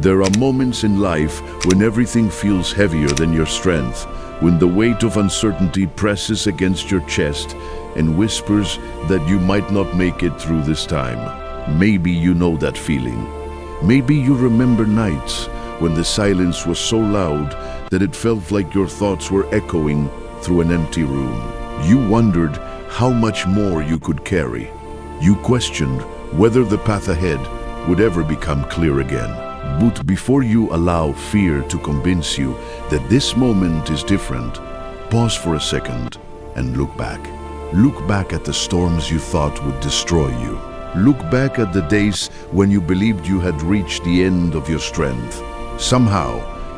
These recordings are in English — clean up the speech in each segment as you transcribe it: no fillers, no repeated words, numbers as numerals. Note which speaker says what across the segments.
Speaker 1: There are moments in life when everything feels heavier than your strength, when the weight of uncertainty presses against your chest and whispers that you might not make it through this time. Maybe you know that feeling. Maybe you remember nights when the silence was so loud that it felt like your thoughts were echoing through an empty room. You wondered how much more you could carry. You questioned whether the path ahead would ever become clear again. But before you allow fear to convince you that this moment is different, pause for a second and look back. Look back at the storms you thought would destroy you. Look back at the days when you believed you had reached the end of your strength. Somehow,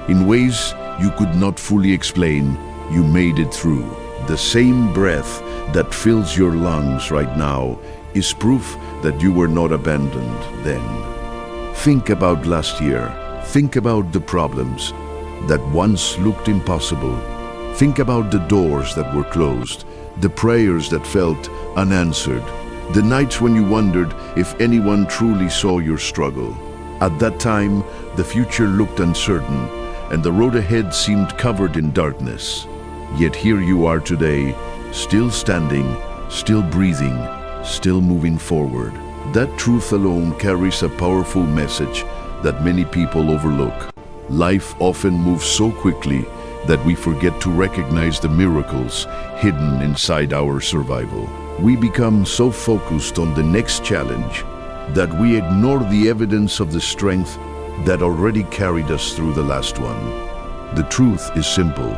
Speaker 1: in ways you could not fully explain, you made it through. The same breath that fills your lungs right now is proof that you were not abandoned then. Think about last year. Think about the problems that once looked impossible. Think about the doors that were closed, the prayers that felt unanswered, the nights when you wondered if anyone truly saw your struggle. At that time, the future looked uncertain, and the road ahead seemed covered in darkness. Yet here you are today, still standing, still breathing, still moving forward. That truth alone carries a powerful message that many people overlook. Life often moves so quickly that we forget to recognize the miracles hidden inside our survival. We become so focused on the next challenge that we ignore the evidence of the strength that already carried us through the last one. The truth is simple,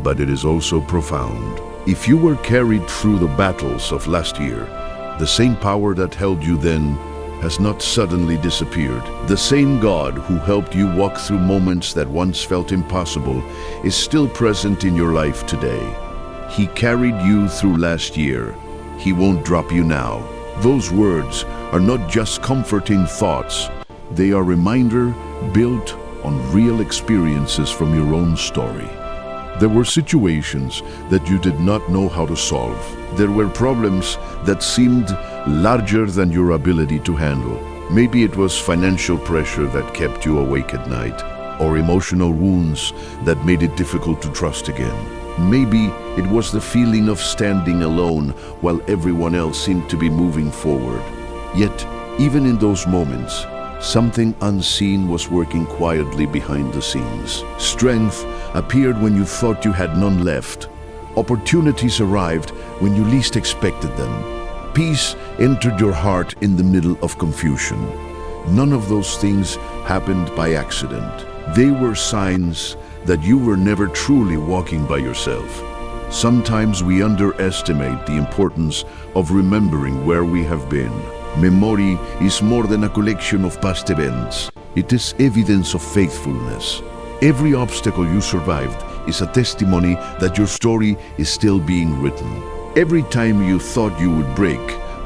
Speaker 1: but it is also profound. If you were carried through the battles of last year, the same power that held you then has not suddenly disappeared. The same God who helped you walk through moments that once felt impossible is still present in your life today. He carried you through last year. He won't drop you now. Those words are not just comforting thoughts. They are a reminder built on real experiences from your own story. There were situations that you did not know how to solve. There were problems that seemed larger than your ability to handle. Maybe it was financial pressure that kept you awake at night, or emotional wounds that made it difficult to trust again. Maybe it was the feeling of standing alone while everyone else seemed to be moving forward. Yet, even in those moments, something unseen was working quietly behind the scenes. Strength appeared when you thought you had none left. Opportunities arrived when you least expected them. Peace entered your heart in the middle of confusion. None of those things happened by accident. They were signs that you were never truly walking by yourself. Sometimes we underestimate the importance of remembering where we have been. Memory is more than a collection of past events. It is evidence of faithfulness. Every obstacle you survived is a testimony that your story is still being written. Every time you thought you would break,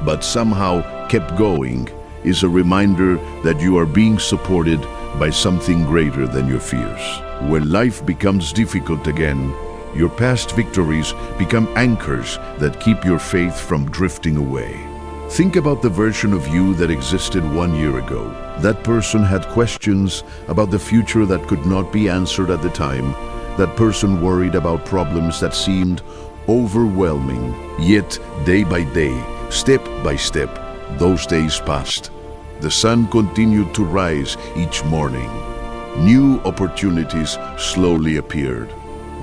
Speaker 1: but somehow kept going, is a reminder that you are being supported by something greater than your fears. When life becomes difficult again, your past victories become anchors that keep your faith from drifting away. Think about the version of you that existed 1 year ago. That person had questions about the future that could not be answered at the time. That person worried about problems that seemed overwhelming. Yet, day by day, step by step, those days passed. The sun continued to rise each morning. New opportunities slowly appeared.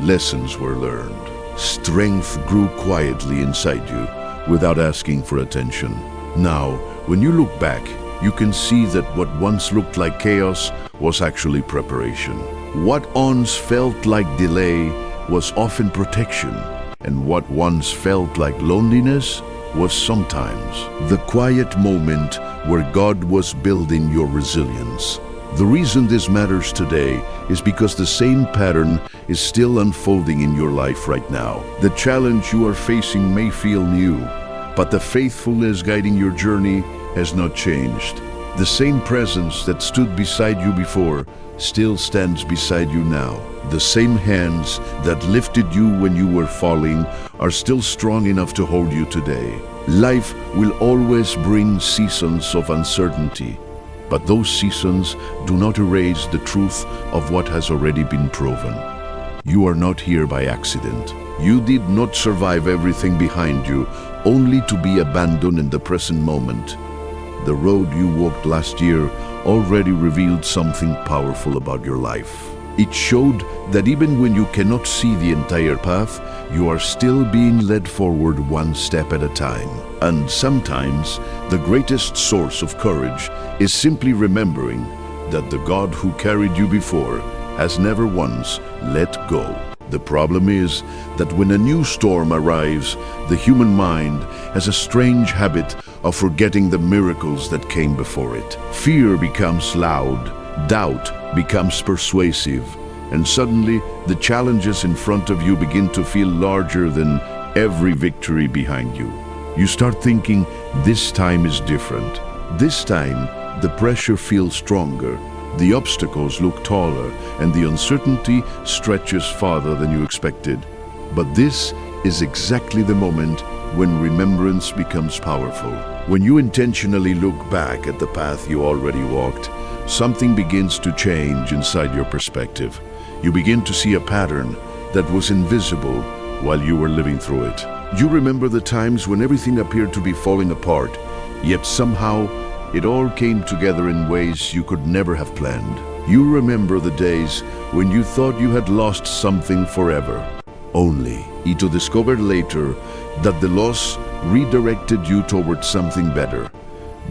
Speaker 1: Lessons were learned. Strength grew quietly inside you, without asking for attention. Now, when you look back, you can see that what once looked like chaos was actually preparation. What once felt like delay was often protection, and what once felt like loneliness was sometimes the quiet moment where God was building your resilience. The reason this matters today is because the same pattern is still unfolding in your life right now. The challenge you are facing may feel new, but the faithfulness guiding your journey has not changed. The same presence that stood beside you before still stands beside you now. The same hands that lifted you when you were falling are still strong enough to hold you today. Life will always bring seasons of uncertainty, But those seasons do not erase the truth of what has already been proven. You are not here by accident. You did not survive everything behind you only to be abandoned in the present moment. The road you walked last year already revealed something powerful about your life. It showed that even when you cannot see the entire path, you are still being led forward one step at a time. And sometimes, the greatest source of courage is simply remembering that the God who carried you before has never once let go. The problem is that when a new storm arrives, the human mind has a strange habit of forgetting the miracles that came before it. Fear becomes loud, doubt becomes persuasive, and suddenly the challenges in front of you begin to feel larger than every victory behind you. You start thinking, this time is different. This time, the pressure feels stronger. The obstacles look taller, and the uncertainty stretches farther than you expected. But this is exactly the moment when remembrance becomes powerful. When you intentionally look back at the path you already walked, something begins to change inside your perspective. You begin to see a pattern that was invisible while you were living through it. You remember the times when everything appeared to be falling apart, yet somehow it all came together in ways you could never have planned. You remember the days when you thought you had lost something forever, only to discover later that the loss redirected you towards something better.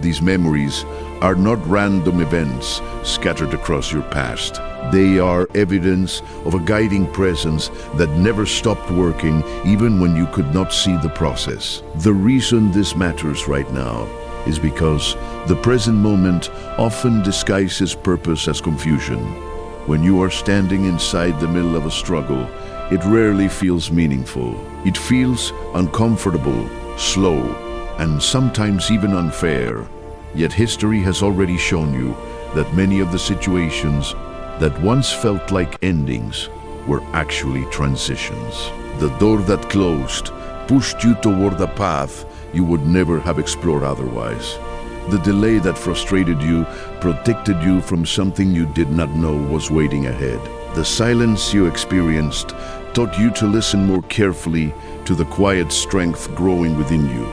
Speaker 1: These memories are not random events scattered across your past. They are evidence of a guiding presence that never stopped working even when you could not see the process. The reason this matters right now is because the present moment often disguises purpose as confusion. When you are standing inside the middle of a struggle, it rarely feels meaningful. It feels uncomfortable, slow, and sometimes even unfair. Yet history has already shown you that many of the situations that once felt like endings were actually transitions. The door that closed pushed you toward a path you would never have explored otherwise. The delay that frustrated you protected you from something you did not know was waiting ahead. The silence you experienced taught you to listen more carefully to the quiet strength growing within you.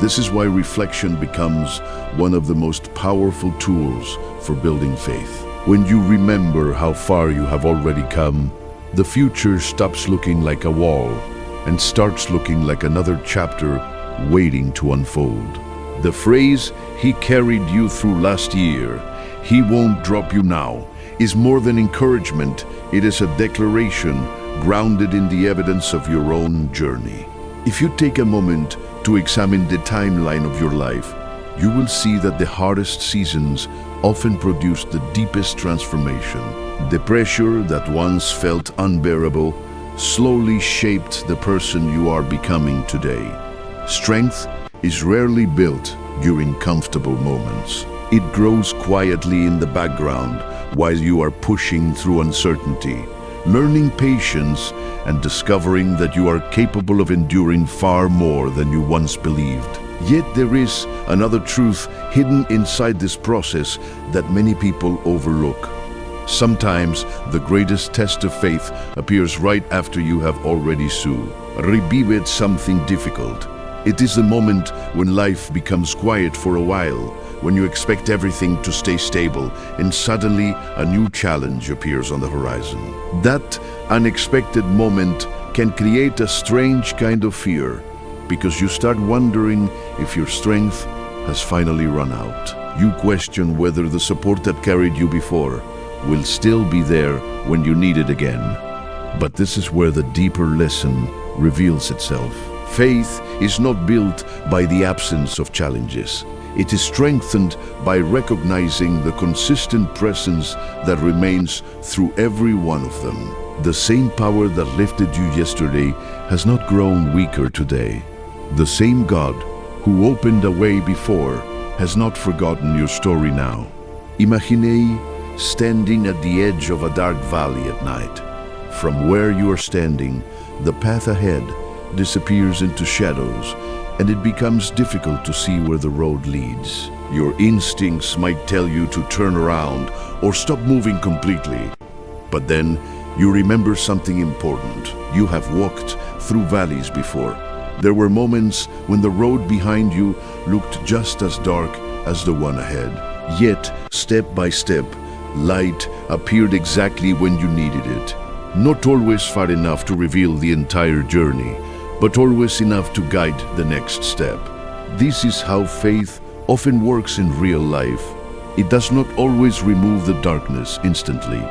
Speaker 1: This is why reflection becomes one of the most powerful tools for building faith. When you remember how far you have already come, the future stops looking like a wall and starts looking like another chapter waiting to unfold. The phrase, "He carried you through last year, He won't drop you now," is more than encouragement. It is a declaration grounded in the evidence of your own journey. If you take a moment to examine the timeline of your life, you will see that the hardest seasons often produce the deepest transformation. The pressure that once felt unbearable slowly shaped the person you are becoming today. Strength is rarely built during comfortable moments. It grows quietly in the background while you are pushing through uncertainty, learning patience and discovering that you are capable of enduring far more than you once believed. Yet there is another truth hidden inside this process that many people overlook. Sometimes the greatest test of faith appears right after you have already revived something difficult. It is the moment when life becomes quiet for a while, when you expect everything to stay stable, and suddenly a new challenge appears on the horizon. That unexpected moment can create a strange kind of fear, because you start wondering if your strength has finally run out. You question whether the support that carried you before will still be there when you need it again. But this is where the deeper lesson reveals itself. Faith is not built by the absence of challenges. It is strengthened by recognizing the consistent presence that remains through every one of them. The same power that lifted you yesterday has not grown weaker today. The same God who opened a way before has not forgotten your story now. Imagine standing at the edge of a dark valley at night. From where you are standing, the path ahead disappears into shadows, and it becomes difficult to see where the road leads. Your instincts might tell you to turn around or stop moving completely. But then you remember something important. You have walked through valleys before. There were moments when the road behind you looked just as dark as the one ahead. Yet, step by step, light appeared exactly when you needed it. Not always far enough to reveal the entire journey, but always enough to guide the next step. This is how faith often works in real life. It does not always remove the darkness instantly.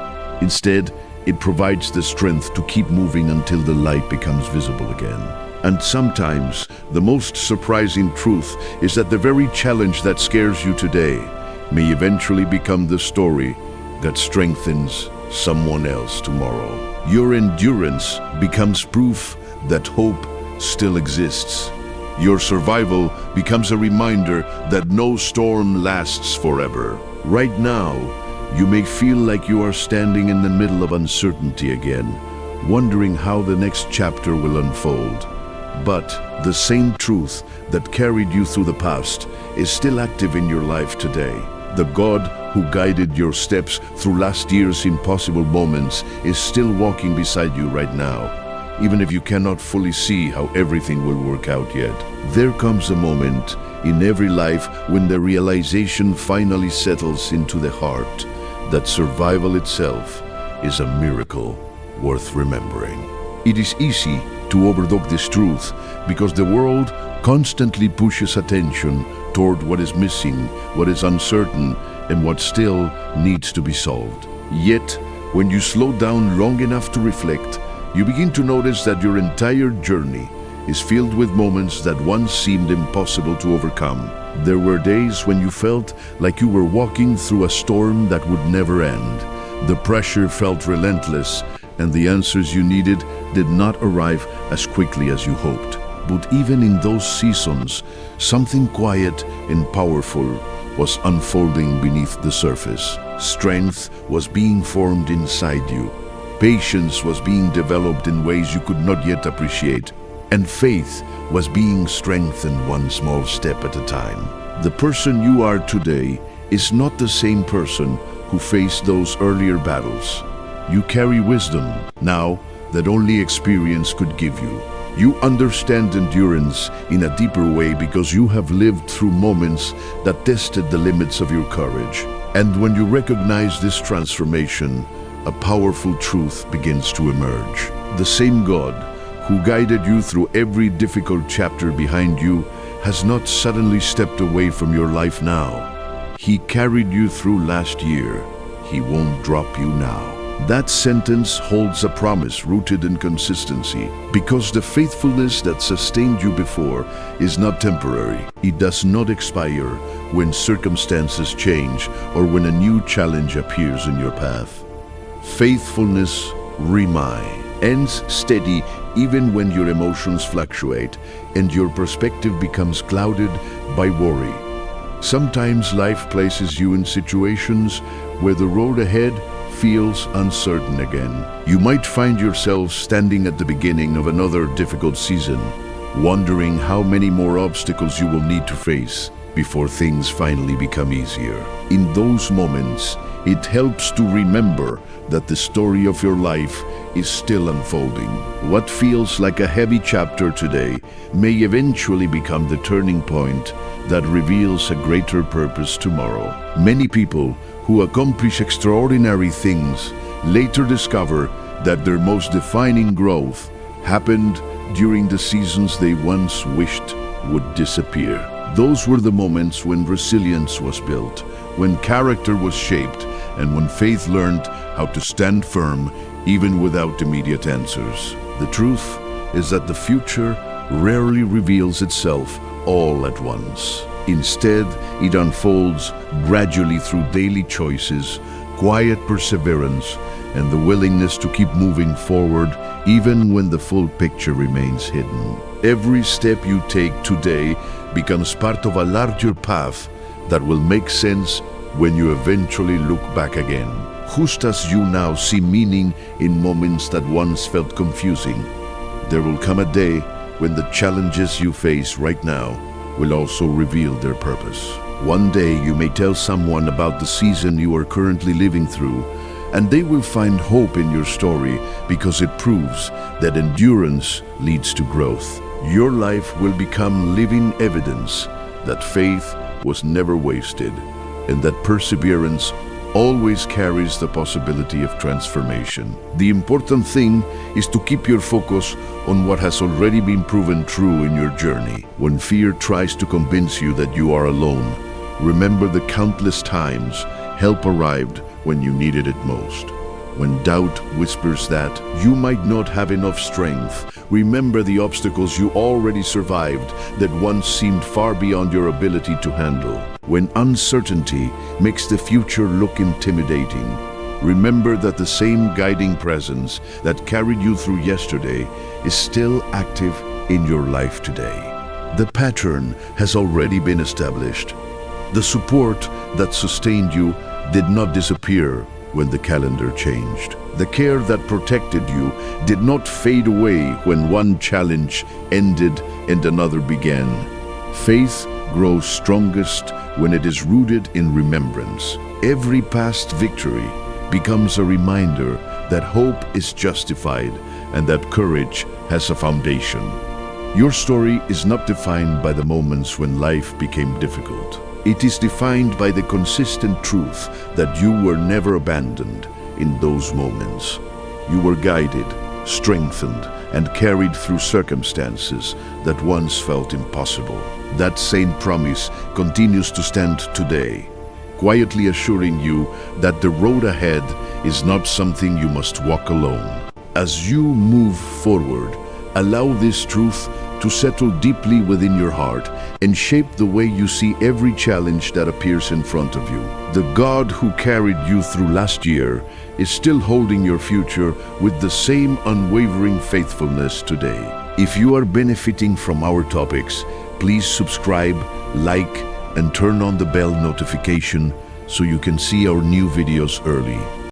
Speaker 1: Instead, it provides the strength to keep moving until the light becomes visible again. And sometimes, the most surprising truth is that the very challenge that scares you today may eventually become the story that strengthens someone else tomorrow. Your endurance becomes proof that hope still exists. Your survival becomes a reminder that no storm lasts forever. Right now, you may feel like you are standing in the middle of uncertainty again, wondering how the next chapter will unfold. But the same truth that carried you through the past is still active in your life today. The God who guided your steps through last year's impossible moments is still walking beside you right now, even if you cannot fully see how everything will work out yet. There comes a moment in every life when the realization finally settles into the heart that survival itself is a miracle worth remembering. It is easy to overlook this truth because the world constantly pushes attention toward what is missing, what is uncertain, and what still needs to be solved. Yet, when you slow down long enough to reflect, you begin to notice that your entire journey is filled with moments that once seemed impossible to overcome. There were days when you felt like you were walking through a storm that would never end. The pressure felt relentless, and the answers you needed did not arrive as quickly as you hoped. But even in those seasons, something quiet and powerful was unfolding beneath the surface. Strength was being formed inside you. Patience was being developed in ways you could not yet appreciate. And faith was being strengthened one small step at a time. The person you are today is not the same person who faced those earlier battles. You carry wisdom now that only experience could give you. You understand endurance in a deeper way because you have lived through moments that tested the limits of your courage. And when you recognize this transformation, a powerful truth begins to emerge. The same God who guided you through every difficult chapter behind you has not suddenly stepped away from your life now. He carried you through last year. He won't drop you now. That sentence holds a promise rooted in consistency, because the faithfulness that sustained you before is not temporary. It does not expire when circumstances change or when a new challenge appears in your path. Faithfulness remains steady even when your emotions fluctuate and your perspective becomes clouded by worry. Sometimes life places you in situations where the road ahead feels uncertain again. You might find yourself standing at the beginning of another difficult season, wondering how many more obstacles you will need to face before things finally become easier. In those moments, it helps to remember that the story of your life is still unfolding. What feels like a heavy chapter today may eventually become the turning point that reveals a greater purpose tomorrow. Many people who accomplish extraordinary things later discover that their most defining growth happened during the seasons they once wished would disappear. Those were the moments when resilience was built, when character was shaped, and when faith learned how to stand firm even without immediate answers. The truth is that the future rarely reveals itself all at once. Instead, it unfolds gradually through daily choices, quiet perseverance, and the willingness to keep moving forward even when the full picture remains hidden. Every step you take today becomes part of a larger path that will make sense when you eventually look back again. Just as you now see meaning in moments that once felt confusing, there will come a day when the challenges you face right now will also reveal their purpose. One day you may tell someone about the season you are currently living through, and they will find hope in your story because it proves that endurance leads to growth. Your life will become living evidence that faith was never wasted and that perseverance always carries the possibility of transformation. The important thing is to keep your focus on what has already been proven true in your journey. When fear tries to convince you that you are alone, remember the countless times help arrived when you needed it most. When doubt whispers that you might not have enough strength, remember the obstacles you already survived that once seemed far beyond your ability to handle. When uncertainty makes the future look intimidating, remember that the same guiding presence that carried you through yesterday is still active in your life today. The pattern has already been established. The support that sustained you did not disappear when the calendar changed. The care that protected you did not fade away when one challenge ended and another began. Faith grows strongest when it is rooted in remembrance. Every past victory becomes a reminder that hope is justified and that courage has a foundation. Your story is not defined by the moments when life became difficult. It is defined by the consistent truth that you were never abandoned in those moments. You were guided, strengthened, and carried through circumstances that once felt impossible. That same promise continues to stand today, quietly assuring you that the road ahead is not something you must walk alone. As you move forward, allow this truth to settle deeply within your heart and shape the way you see every challenge that appears in front of you. The God who carried you through last year is still holding your future with the same unwavering faithfulness today. If you are benefiting from our topics, please subscribe, like, and turn on the bell notification so you can see our new videos early.